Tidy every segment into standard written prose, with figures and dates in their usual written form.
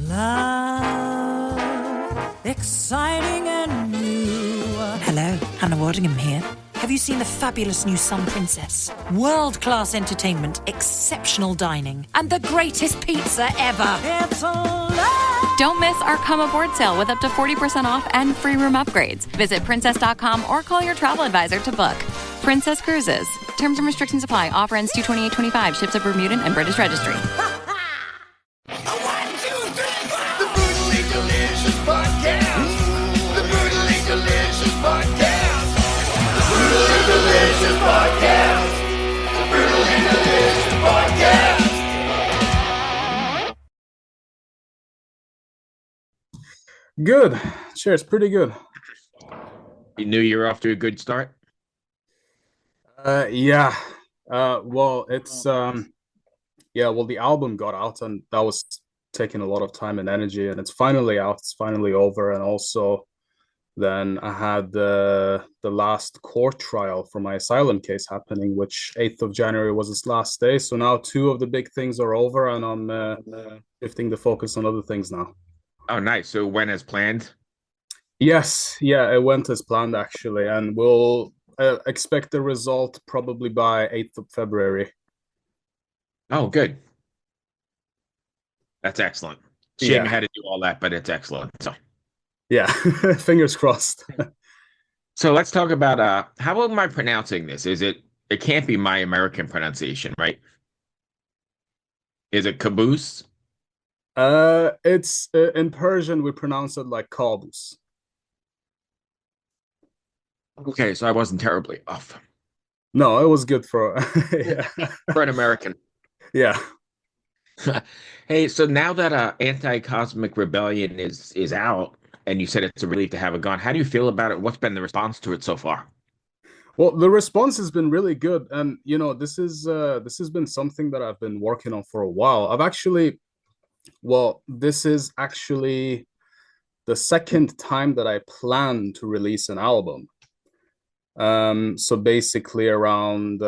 Love, exciting and new. Hello, Hannah Waddingham here. Have you seen the fabulous new Sun Princess? World-class entertainment, exceptional dining, and the greatest pizza ever. It's a love. Don't miss our Come Aboard sale with up to 40% off and free room upgrades. Visit princess.com or call your travel advisor to book. Princess Cruises. Terms and restrictions apply. Offer ends 2/28/25. Ships of Bermudan and British Registry. Good. Cheers. Pretty good. You knew you were off to a good start? Yeah. Well, it's yeah, well, the album got out and that was taking a lot of time and energy, and it's finally out. It's finally over. And also then I had the last court trial for my asylum case happening, which 8th of January was its last day. So now two of the big things are over, and I'm shifting the focus on other things now. Oh, nice. So when as planned? Yes, yeah, it went as planned actually, and we'll expect the result probably by 8th of February. Oh, good. That's excellent. Shame Yeah. you had to do all that, but it's excellent. So, Yeah, fingers crossed. so let's talk about how am I pronouncing this? It can't be my American pronunciation, right? Is it Kaaboos? It's in Persian we pronounce it like Kaaboos. Okay, so I wasn't terribly off No, it was good for yeah. for an American. Yeah. Hey, so now that Anti-Cosmic Rebellion is out, and you said it's a relief to have it gone, how do you feel about it? What's been the response to it so far? Well, the response has been really good, and you know, this has been something that I've been working on for a while. This is actually the second time that I plan to release an album. So basically around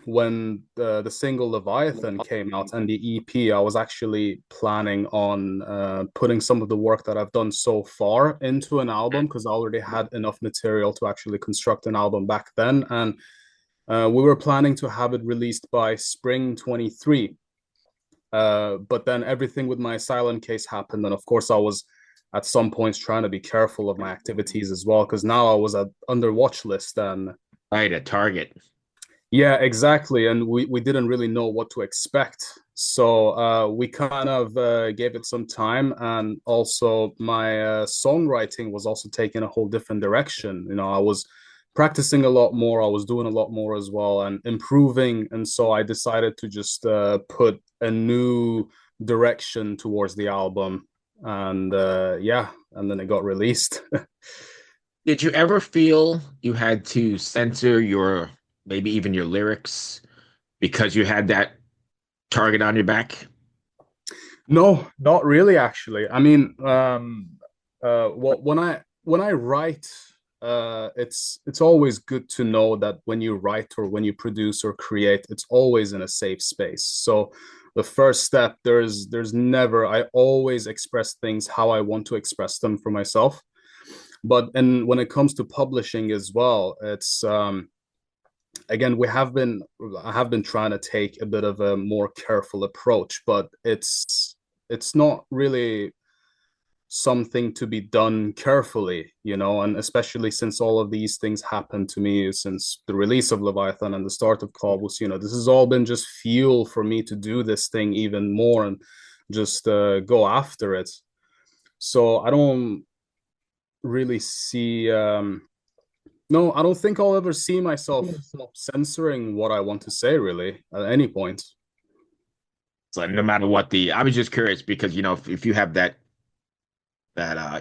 when the single Leviathan came out and the EP, I was actually planning on putting some of the work that I've done so far into an album, because I already had enough material to actually construct an album back then. And we were planning to have it released by spring 23. But then everything with my asylum case happened, and of course I was at some points trying to be careful of my activities as well, because now I was under watch list. And Right, a target. yeah, exactly, and we didn't really know what to expect, so we kind of gave it some time. And also my songwriting was also taking a whole different direction. You know, I was practicing a lot more, I was doing a lot more as well, and improving. And so I decided to just put a new direction towards the album, and yeah, and then it got released. Did you ever feel you had to censor your maybe even your lyrics because you had that target on your back? No, not really, actually. I mean, when I write, it's always good to know that when you write or when you produce or create, it's always in a safe space. So the first step, there's never, I always express things how I want to express them for myself. But and when it comes to publishing as well, it's again, I have been trying to take a bit of a more careful approach, but it's not really something to be done carefully, you know. And especially since all of these things happened to me since the release of Leviathan and the start of Kaaboos, you know, this has all been just fuel for me to do this thing even more and just go after it. So I don't really see no, I don't think I'll ever see myself censoring what I want to say really at any point. So no matter what I was just curious because, you know, if you have that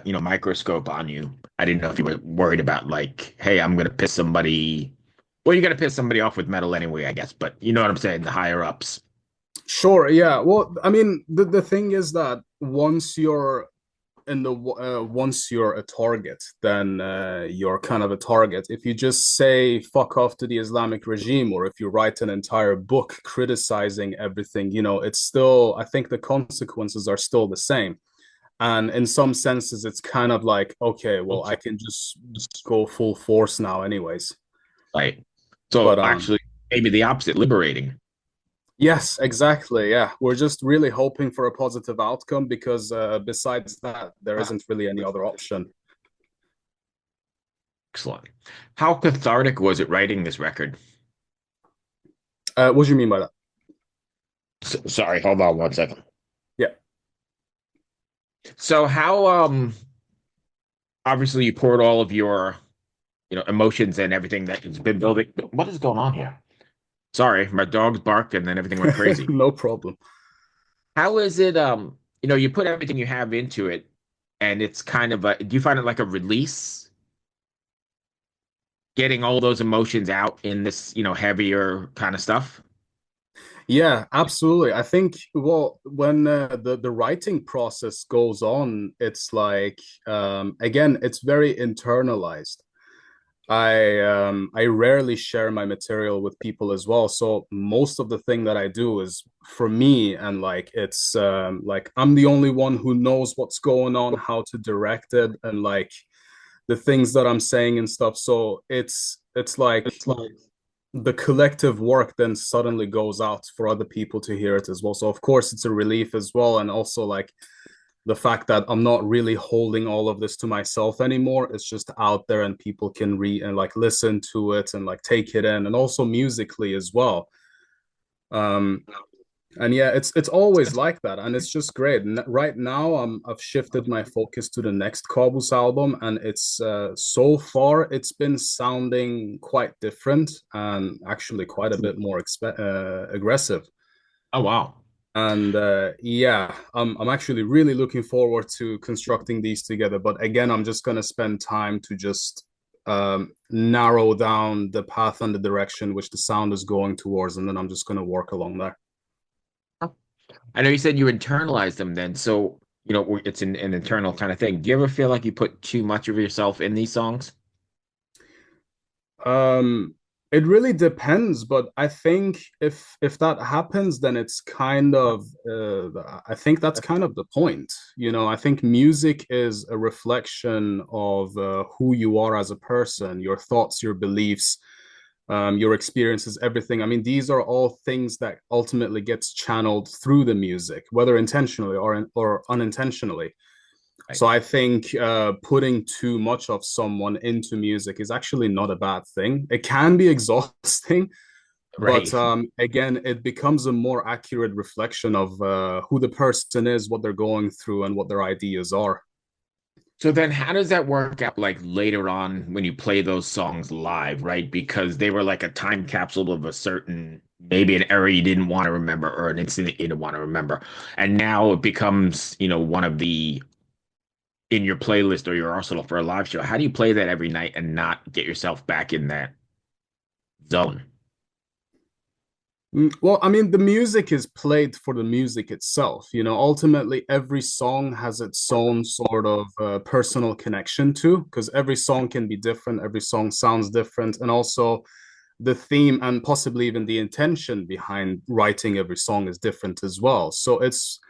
you know, microscope on you, I didn't know if you were worried about like, hey, I'm going to piss somebody. Well, you're going to piss somebody off with metal anyway, I guess. But you know what I'm saying? The higher ups. Sure. Yeah. Well, I mean, the thing is that once you're in the once you're a target, then you're kind of a target. If you just say fuck off to the Islamic regime, or if you write an entire book criticizing everything, it's still, I think the consequences are still the same. And in some senses, it's kind of like, okay, well, I can just go full force now, anyways. Right. But So actually, maybe the opposite, liberating. yes, exactly. Yeah, we're just really hoping for a positive outcome because besides that, there isn't really any other option. Excellent. How cathartic was it writing this record? What do you mean by that? Sorry, hold on one second. Yeah. So how obviously you poured all of your emotions and everything that has been building. What is going on here? Sorry, my dogs barked and then everything went crazy. No problem. How is it you put everything you have into it and it's kind of do you find it like a release getting all those emotions out in this, heavier kind of stuff? Yeah, absolutely. I think, well, when the writing process goes on, it's like again, it's very internalized. I rarely share my material with people as well. So most of the thing that I do is for me, and like it's like I'm the only one who knows what's going on, how to direct it, and like the things that I'm saying and stuff. So it's like the collective work then suddenly goes out for other people to hear it as well. So of course it's a relief as well, and also like the fact that I'm not really holding all of this to myself anymore. It's just out there and people can read and like listen to it and like take it in, and also musically as well. Um, and yeah, it's always like that, and it's just great. Right now, I've shifted my focus to the next Kaaboos album, and it's so far it's been sounding quite different and actually quite a bit more aggressive. Oh wow. And yeah, I'm actually really looking forward to constructing these together. But again, I'm just gonna spend time to just narrow down the path and the direction which the sound is going towards, and then I'm just gonna work along there. I know you said you internalize them then, so it's an internal kind of thing. Do you ever feel like you put too much of yourself in these songs? Um, it really depends, but I think if that happens, then it's kind of I think that's kind of the point. I think music is a reflection of who you are as a person, your thoughts, your beliefs, your experiences, everything. I mean, these are all things that ultimately gets channeled through the music, whether intentionally or unintentionally. Right. So I think putting too much of someone into music is actually not a bad thing. It can be exhausting, but Right. again, it becomes a more accurate reflection of who the person is, what they're going through, and what their ideas are. So then how does that work out like later on when you play those songs live, right? Because they were like a time capsule of a certain, maybe an era you didn't want to remember or an incident you didn't want to remember. And now it becomes, one of the in your playlist or your arsenal for a live show. How do you play that every night and not get yourself back in that zone? Well, I mean, the music is played for the music itself. Ultimately, every song has its own sort of personal connection to, because every song can be different, every song sounds different, and also the theme and possibly even the intention behind writing every song is different as well. So it's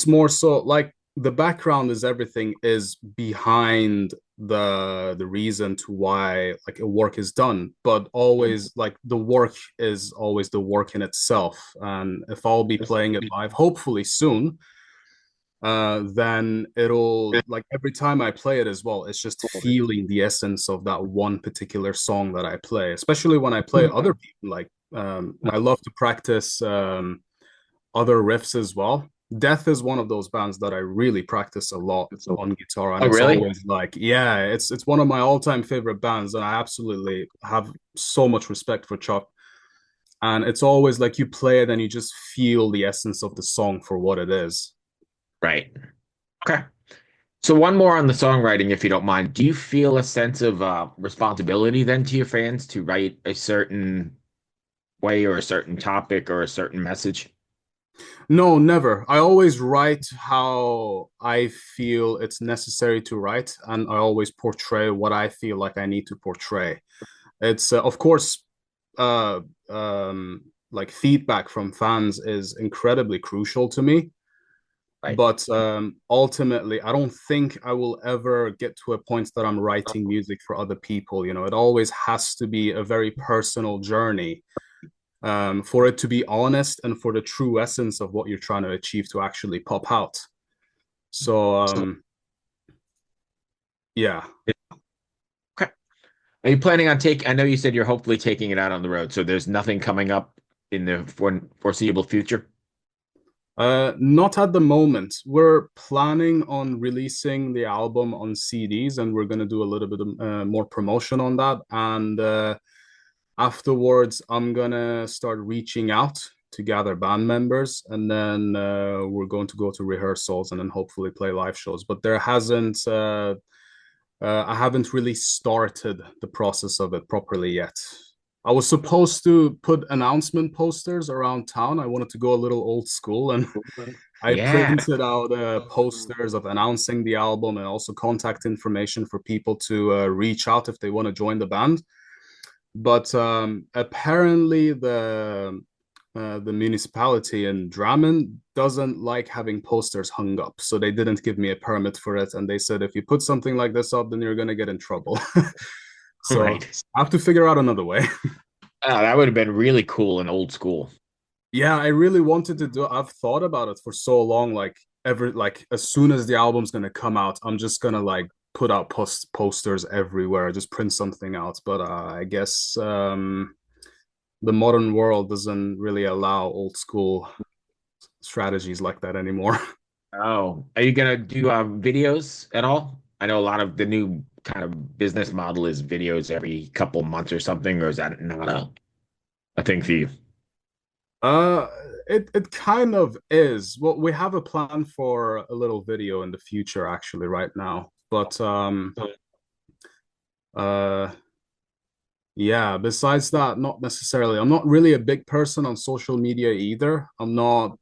more so like the background is everything is behind the reason to why like a work is done, but always like the work is always the work in itself. And if I'll be playing it live hopefully soon, then it'll like every time I play it as well, it's just feeling the essence of that one particular song that I play, especially when I play other people. Like I love to practice other riffs as well. Death is one of those bands that I really practice a lot on guitar, and Oh, it's really? always like, yeah, it's one of my all-time favorite bands, and I absolutely have so much respect for Chuck. And it's always like you play it and you just feel the essence of the song for what it is. Right. Okay. So one more on the songwriting, if you don't mind. Do you feel a sense of responsibility then to your fans to write a certain way or a certain topic or a certain message? No, never. I always write how I feel it's necessary to write, and I always portray what I feel like I need to portray. It's of course, uh, um, like feedback from fans is incredibly crucial to me. Right. But ultimately, I don't think I will ever get to a point that I'm writing music for other people. You know, it always has to be a very personal journey for it to be honest and for the true essence of what you're trying to achieve to actually pop out. So, yeah. Okay. Are you planning on I know you said you're hopefully taking it out on the road, so there's nothing coming up in the foreseeable future? Not at the moment. We're planning on releasing the album on CDs, and we're going to do a little bit of, more promotion on that. And afterwards, I'm going to start reaching out to gather band members, and then we're going to go to rehearsals and then hopefully play live shows. But I haven't really started the process of it properly yet. I was supposed to put announcement posters around town. I wanted to go a little old school, and I Yeah. printed out posters of announcing the album and also contact information for people to reach out if they want to join the band. But apparently, the municipality in Drammen doesn't like having posters hung up, so they didn't give me a permit for it, and they said if you put something like this up, then you're gonna get in trouble. So Right. I have to figure out another way. Oh, that would have been really cool and old school. Yeah, I really wanted to do. I've thought about it for so long. Like as soon as the album's gonna come out, I'm just gonna like put out posters everywhere. Just print something out. But I guess the modern world doesn't really allow old school strategies like that anymore. Oh, are you gonna do videos at all? I know a lot of the new kind of business model is videos every couple months or something, or is that not a thing for you? Uh, it kind of is. Well, we have a plan for a little video in the future, actually, right now. But uh, yeah. Besides that, not necessarily. I'm not really a big person on social media either. I'm not.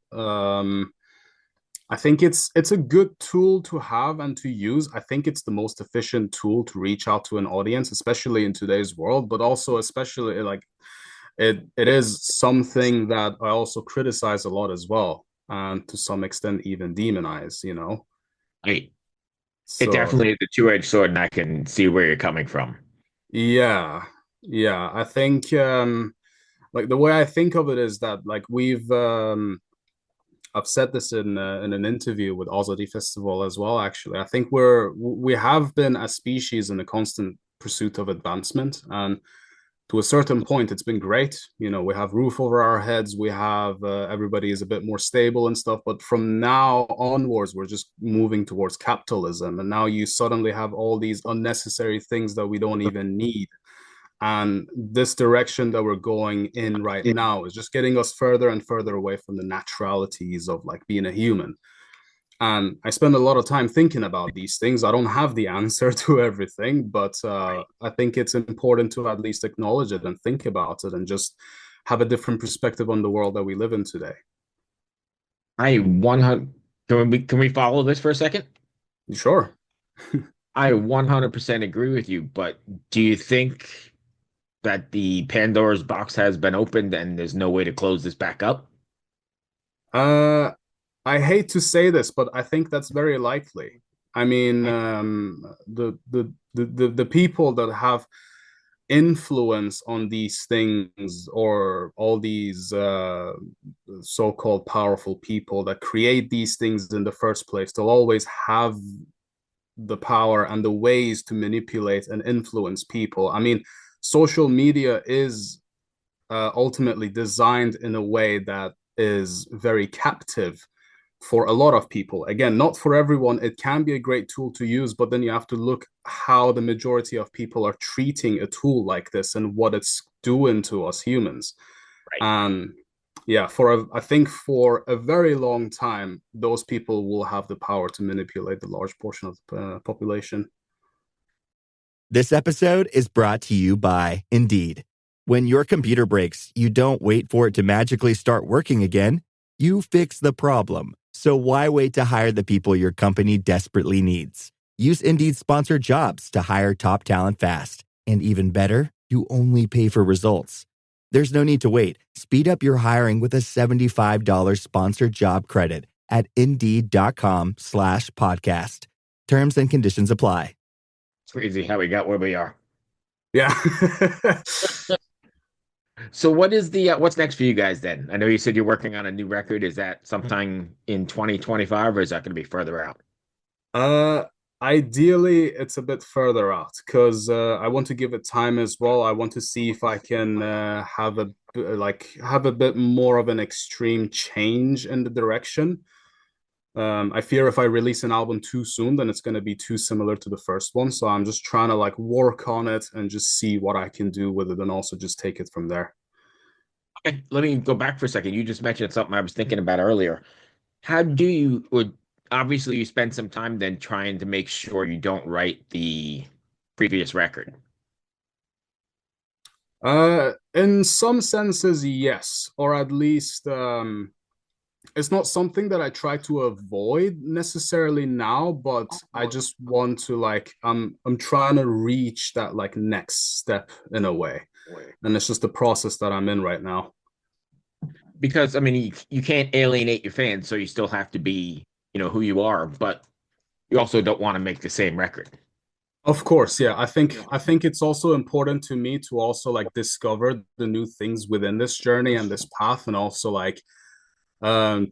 I think it's a good tool to have and to use. I think it's the most efficient tool to reach out to an audience, especially in today's world. But also, especially like it is something that I also criticize a lot as well, and to some extent even demonize, you know. Right. It So definitely is a two-edged sword, and I can see where you're coming from. yeah, yeah. I think like the way I think of it is that like I've said this in an interview with Azadi Festival as well. Actually, I think we have been a species in a constant pursuit of advancement, and to a certain point, it's been great. You know, we have roof over our heads, we have everybody is a bit more stable and stuff. But from now onwards, we're just moving towards capitalism, and now you suddenly have all these unnecessary things that we don't even need. And this direction that we're going in right now is just getting us further and further away from the naturalities of like being a human. And I spend a lot of time thinking about these things. I don't have the answer to everything, but I think it's important to at least acknowledge it and think about it and just have a different perspective on the world that we live in today. I 100 can we follow this for a second? Sure. I 100% agree with you, but do you think that the Pandora's box has been opened and there's no way to close this back up? Uh, I hate to say this, but I think that's very likely. I mean, Right. the people that have influence on these things, or all these so-called powerful people that create these things in the first place, they'll always have the power and the ways to manipulate and influence people. I mean, social media is ultimately designed in a way that is very captive for a lot of people. Again, not for everyone. It can be a great tool to use, but then you have to look how the majority of people are treating a tool like this and what it's doing to us humans. Right. And yeah, I think for a very long time, those people will have the power to manipulate the large portion of the population. This episode is brought to you by Indeed. When your computer breaks, you don't wait for it to magically start working again. You fix the problem. So why wait to hire the people your company desperately needs? Use Indeed's sponsored jobs to hire top talent fast. And even better, you only pay for results. There's no need to wait. Speed up your hiring with a $75 sponsored job credit at Indeed.com/podcast. Terms and conditions apply. It's crazy how we got where we are. Yeah. So what is the what's next for you guys then? I know you said you're working on a new record. Is that sometime in 2025 or is that going to be further out? Ideally, it's a bit further out because I want to give it time as well. I want to see if I can have a bit more of an extreme change in the direction. I fear if I release an album too soon, then it's going to be too similar to the first one. So I'm just trying to like work on it and just see what I can do with it and also just take it from there. Okay, let me go back for a second. You just mentioned something I was thinking about earlier. How do you, or obviously you spend some time then trying to make sure you don't write the previous record. In some senses, yes, or at least it's not something that I try to avoid necessarily now, but I just want to like I'm trying to reach that like next step in a way. And it's just the process that I'm in right now. Because I mean you can't alienate your fans, so you still have to be, who you are, but you also don't want to make the same record. Of course, yeah. I think it's also important to me to also like discover the new things within this journey and this path and also like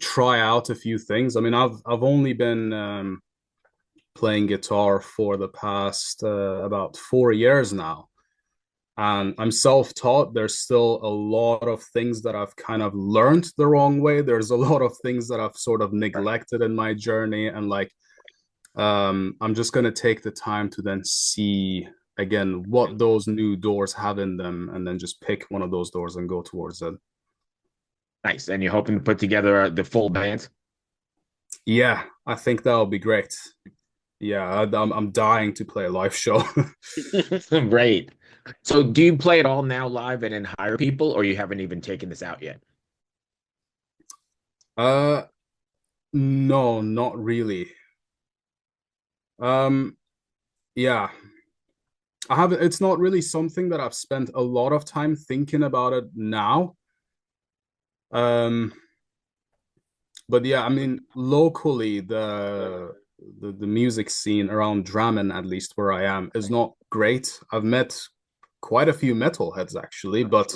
try out a few things. I mean, I've only been playing guitar for the past about 4 years now, and I'm self-taught. There's still a lot of things that I've kind of learned the wrong way. There's a lot of things that I've sort of neglected in my journey, and like I'm just gonna take the time to then see again what those new doors have in them, and then just pick one of those doors and go towards it. Nice. And you're hoping to put together the full band? Yeah, I think that'll be great. Yeah, I'm dying to play a live show. Great. So do you play it all now live and then hire people, or you haven't even taken this out yet? uh, no, not really. Um, yeah, I haven't. It's not really something that I've spent a lot of time thinking about it now. Um, but yeah, I mean, locally, the music scene around Drammen, at least where I am, is not great. I've met quite a few metalheads actually, but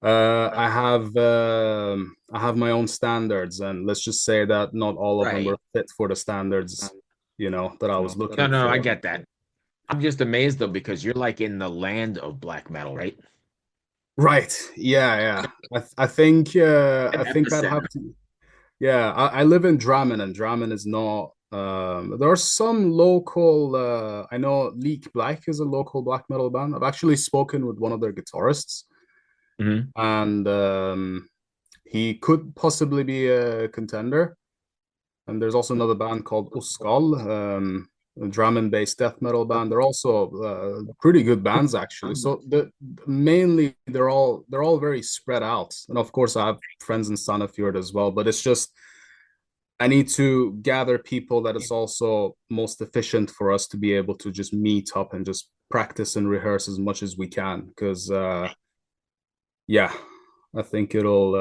I have my own standards, and let's just say that not all of them Right. were fit for the standards, that I was No, looking no, I for. get that. I'm just amazed though, because you're like in the land of black metal, right? Right. Yeah, yeah. I At think I'd have epicenter. to. Yeah, I live in Drammen, and Drammen is not. There are some local. I know Leak Black is a local black metal band. I've actually spoken with one of their guitarists, Hmm. and he could possibly be a contender. And there's also another band called Uskal, a drum-and-bass death metal band. They're also pretty good bands actually. So mainly they're all very spread out. And of course, I have friends in Sandefjord as well. But it's just I need to gather people that is also most efficient for us to be able to just meet up and just practice and rehearse as much as we can. Because yeah, I think it'll.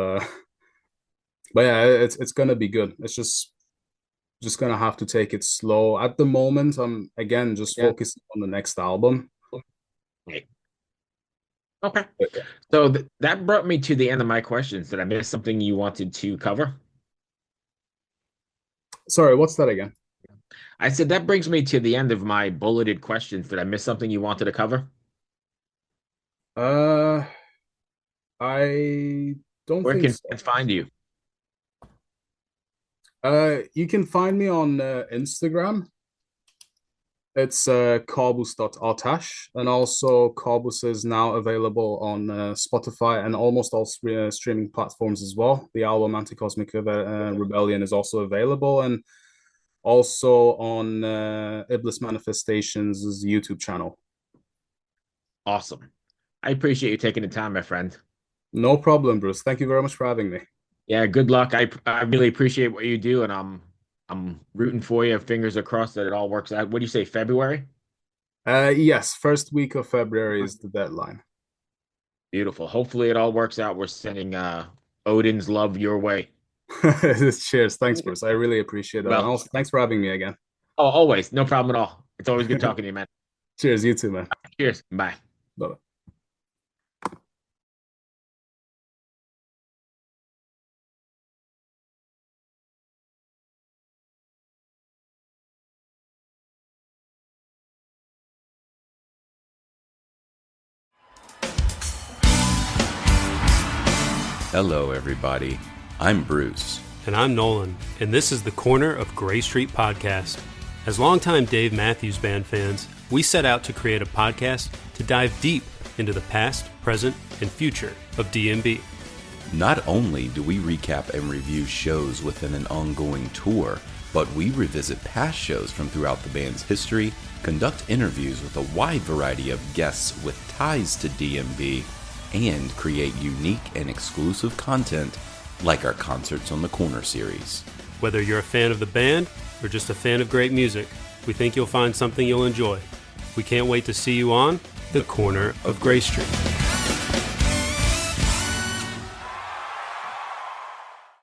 But yeah, it's gonna be good. It's just gonna have to take it slow. At the moment, I'm again just focusing on the next album. Right. Okay. But yeah. So that brought me to the end of my questions. Did I miss something you wanted to cover? Sorry, what's that again? I said that brings me to the end of my bulleted questions. Did I miss something you wanted to cover? Uh, I don't Where think can so. fans find you? You can find me on Instagram. It's Kaaboos.Atash, and also Kaaboos is now available on Spotify and almost all streaming platforms as well. The album Anticosmic Rebellion is also available, and also on Iblis Manifestations' YouTube channel. Awesome. I appreciate you taking the time, my friend. No problem, Bruce. Thank you very much for having me. Yeah, good luck. I really appreciate what you do, and I'm rooting for you. Fingers are crossed that it all works out. What do you say, February? Yes, first week of February is the deadline. Beautiful. Hopefully it all works out. We're sending Odin's love your way. Cheers. Thanks, Bruce. I really appreciate that. And Well, also, thanks for having me again. oh, always. No problem at all. It's always good talking to you, man. Cheers, you too, man. Cheers. Bye. Bye. Hello, everybody. I'm Bruce. And I'm Nolan, and this is the Corner of Gray Street podcast. As longtime Dave Matthews Band fans, we set out to create a podcast to dive deep into the past, present, and future of DMB. Not only do we recap and review shows within an ongoing tour, but we revisit past shows from throughout the band's history, conduct interviews with a wide variety of guests with ties to DMB, and create unique and exclusive content like our Concerts on the Corner series. Whether you're a fan of the band or just a fan of great music, we think you'll find something you'll enjoy. We can't wait to see you on the Corner of Gray Street.